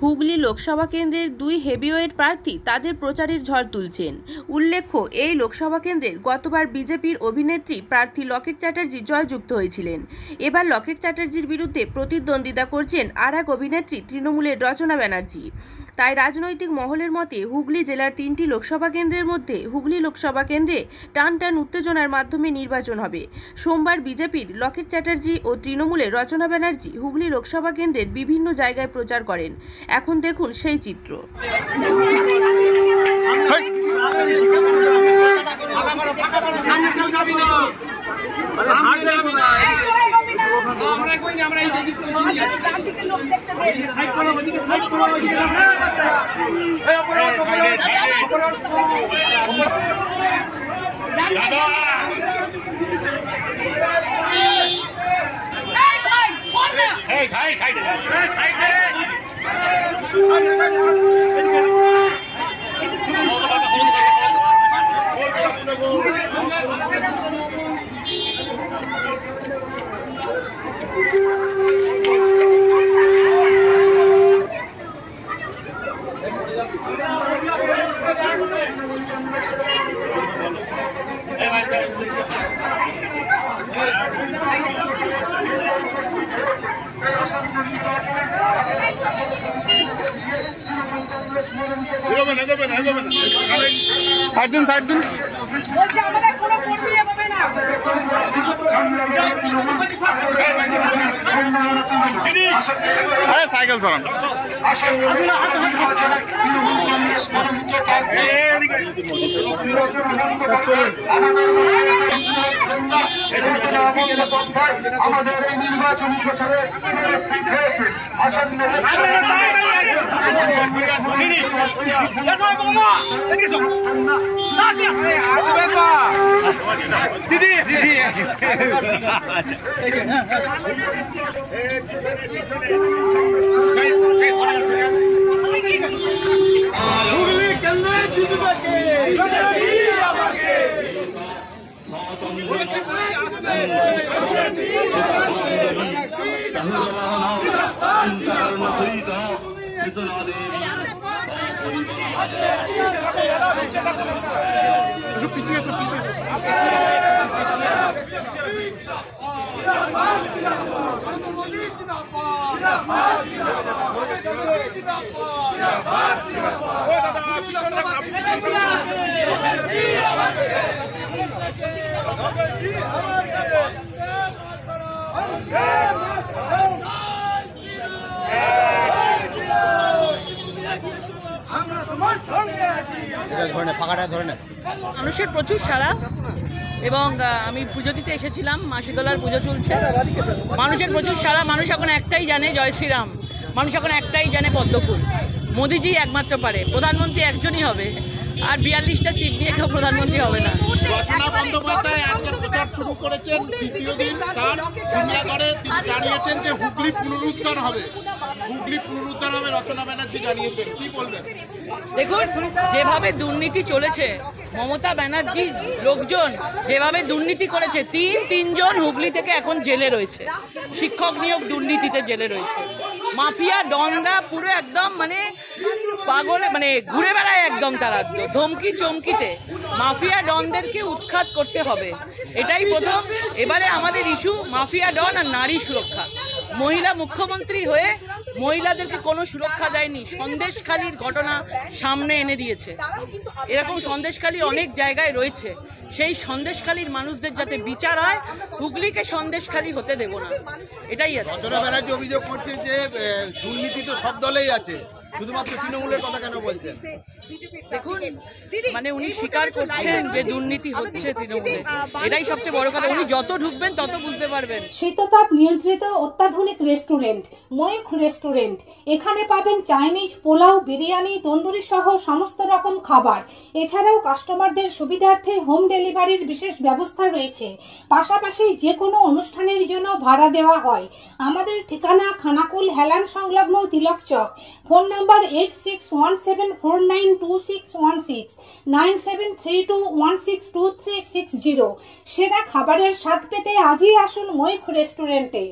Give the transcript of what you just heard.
হুগলি লোকসভা কেন্দ্রের দুই হেভিওয়েট প্রার্থী তাদের প্রচারের ঝড় তুলছেন। উল্লেখ্য, এই লোকসভা কেন্দ্রের গতবার বিজেপির অভিনেত্রী প্রার্থী লকেট চ্যাটার্জি জয়যুক্ত হয়েছিলেন। এবার লকেট চ্যাটার্জির বিরুদ্ধে প্রতিদ্বন্দ্বিতা করছেন আর এক অভিনেত্রী তৃণমূলের রচনা ব্যানার্জি। তাই রাজনৈতিক মহলের মতে হুগলি জেলার 3টি লোকসভা কেন্দ্রের মধ্যে হুগলি লোকসভা কেন্দ্রে টান টান উত্তেজনার মাধ্যমে নির্বাচন হবে। সোমবার বিজেপির লকেট চ্যাটার্জি ও তৃণমূলের রচনা ব্যানার্জি হুগলি লোকসভা কেন্দ্রের বিভিন্ন জায়গায় প্রচার করেন। এখন দেখুন সেই চিত্র। अरे साइकिल सर दीदी दीदी হুগলি কেন্দ্রে জিতবে কে? মানুষের প্রচুর সাড়া এবং আমি পুজো দিতে এসেছিলাম, মাসিদোলার পুজো চলছে, মানুষের প্রচুর সাড়া। মানুষ এখন একটাই জানে জয় শ্রীরাম, মানুষ এখন একটাই জানে পদ্মফুল। মোদিজি একমাত্র পারে, প্রধানমন্ত্রী একজনই হবে, আর 42টা সিট নিয়ে কেউ প্রধানমন্ত্রী হবে না। রচনা বন্দ্যোপাধ্যায় আজকে প্রচার শুরু করেছেন, দ্বিতীয় দিন তার সিঙ্গাগড়ে তিনি জানিয়েছেন যে হুগলি পুনরুদ্ধার হবে, হুগলি পুনরুদ্ধার হবে রচনা ব্যানার্জি জানিয়েছেন, কি বলবেন? দেখুন, যেভাবে দুর্নীতি চলেছে, মমতা ব্যানার্জি লোকজন যেভাবে দুর্নীতি করেছে, তিনজন হুগলি থেকে এখন জেলে রয়েছে, শিক্ষক নিয়োগ দুর্নীতিতে জেলে রয়েছে। মাফিয়া ডনরা পুরো একদম মানে পাগলে, মানে ঘুরে বেড়ায় একদম, তারা ধমকি চমকিতে। মাফিয়া ডনদেরকে উৎখাত করতে হবে, এটাই প্রথম। এবারে আমাদের ইস্যু মাফিয়া ডন আর নারী সুরক্ষা। মহিলা মুখ্যমন্ত্রী হয়ে মহিলাদেরকে কোনো সুরক্ষা দেয়নি, সন্দেশখালির ঘটনা সামনে এনে দিয়েছে। এরকম সন্দেশখালি অনেক জায়গায় রয়েছে, সেই সন্দেশখালির মানুষদের যাতে বিচার হয়, হুগলিকে সন্দেশখালি হতে দেব না, এটাই আছে। রচনা ব্যানার্জি অভিযোগ করছে যে দুর্নীতি তো সব দলেই আছে, শুধুমাত্র তৃণমূলের কথা কেন বলছেন? দেখুন, মানে উনি স্বীকার করছেন যে দুর্নীতি হচ্ছে তৃণমূলে, এটাই সবচেয়ে বড় কথা। উনি যত ঢুকবেন তত বুঝতে পারবেন। শীততাপ নিয়ন্ত্রিত অত্যাধুনিক রেস্টুরেন্ট ময়ূখ রেস্টুরেন্ট। এখানে পাবেন চাইনিজ, পোলাও, বিরিয়ানি, তন্দুরি সহ সমস্ত রকম খাবার। এছাড়াও কাস্টমারদের সুবিধার্থে হোম ডেলিভারির বিশেষ ব্যবস্থা রয়েছে। পাশাপাশি যে কোনো অনুষ্ঠানের জন্য ভাড়া দেওয়া হয়। আমাদের ঠিকানা খানাকুল হেলান সংলগ্ন তিলক চক। Phone number 8617492616 9732162360। সেরা খাবারের স্বাদ পেতে আজই আসুন ময়ূখ রেস্টুরেন্টে।